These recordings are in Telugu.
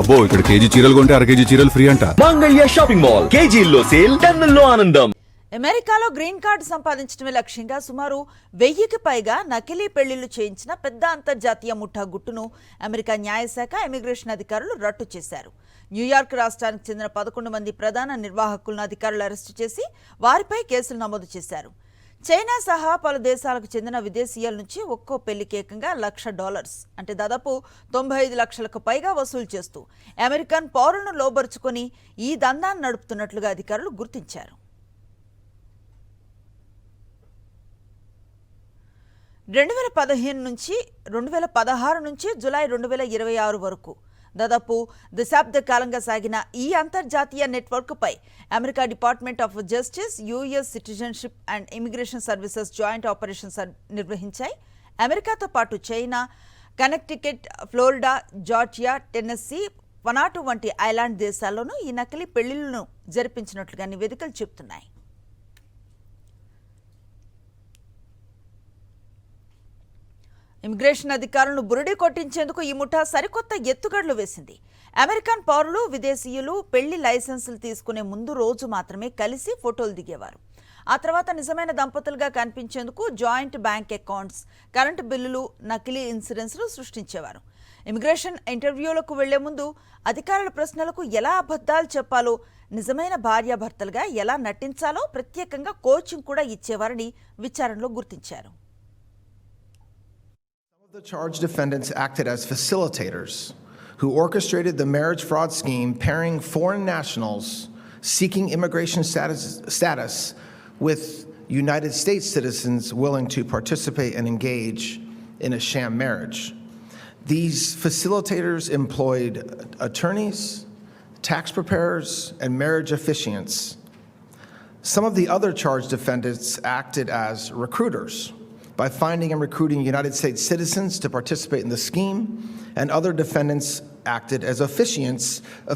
అబ్బో ఇక్కడ కేజీ చీరలు కొంటే అర కేజీ చీరలు ఫ్రీ అంట. మంగళ్య షాపింగ్ మాల్, కేజీల్లో సేల్, టన్నుల్లో ఆనందం. అమెరికాలో గ్రీన్ కార్డు సంపాదించడమే లక్ష్యంగా సుమారు 1000కి పైగా నకిలీ పెళ్లిళ్లు చేయించిన పెద్ద అంతర్జాతీయ ముఠా గుట్టును అమెరికా న్యాయశాఖ ఇమిగ్రేషన్ అధికారులు రట్టు చేశారు. న్యూయార్క్ రాష్ట్రానికి చెందిన 11 మంది ప్రధాన నిర్వాహకులను అధికారులు అరెస్టు చేసి వారిపై కేసులు నమోదు చేశారు. చైనా సహా పలు దేశాలకు చెందిన విదేశీయుల నుంచి ఒక్కో పెళ్లికి ఏకంగా $1,00,000 అంటే దాదాపు 95 లక్షలకు పైగా వసూలు చేస్తూ అమెరికన్ పౌరులను లోబరుచుకొని ఈ దందాన్ని నడుపుతున్నట్లుగా అధికారులు గుర్తించారు. 2015 నుంచి 2016 నుంచి జూలై 2026 వరకు దాదాపు దశాబ్ద కాలంగా సాగిన ఈ అంతర్జాతీయ నెట్వర్క్పై America department of justice, US citizenship and immigration services joint operations నిర్వహించాయి. అమెరికాతో పాటు China, Connecticut, Florida, Georgia, Tennessee, Vanuatu వంటి ఐలాండ్ దేశాల్లోనూ ఈ నకిలీ పెళ్లిళ్లను జరిపించినట్లుగా నివేదికలు చెబుతున్నాయి. ఇమిగ్రేషన్ అధికారులను బురిడి కొట్టించేందుకు ఈ ముఠా సరికొత్త ఎత్తుగడలు వేసింది. అమెరికన్ పౌరులు, విదేశీయులు పెళ్లి లైసెన్సులు తీసుకునే ముందు రోజు మాత్రమే కలిసి ఫోటోలు దిగేవారు. ఆ తర్వాత నిజమైన దంపతులుగా కనిపించేందుకు జాయింట్ బ్యాంక్ అకౌంట్స్, కరెంటు బిల్లులు, నకిలీ ఇన్సూరెన్స్లు సృష్టించేవారు. ఇమిగ్రేషన్ ఇంటర్వ్యూలకు వెళ్లే ముందు అధికారుల ప్రశ్నలకు ఎలా అబద్ధాలు చెప్పాలో, నిజమైన భార్యాభర్తలుగా ఎలా నటించాలో ప్రత్యేకంగా కోచింగ్ కూడా ఇచ్చేవారని విచారణలో గుర్తించారు. The charged defendants acted as facilitators who orchestrated the marriage fraud scheme, pairing foreign nationals seeking immigration status with United States citizens willing to participate and engage in a sham marriage. These facilitators employed attorneys, tax preparers, and marriage officiants. Some of the other charged defendants acted as recruiters by finding and recruiting United States citizens to participate in the scheme, and other defendants acted as officiants,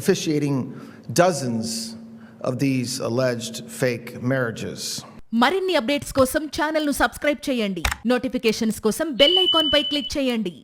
officiating dozens of these alleged fake marriages. మరిన్ని అప్డేట్స్ కోసం ఛానల్ ను సబ్స్క్రైబ్ చేయండి. నోటిఫికేషన్స్ కోసం బెల్ ఐకాన్ పై క్లిక్ చేయండి.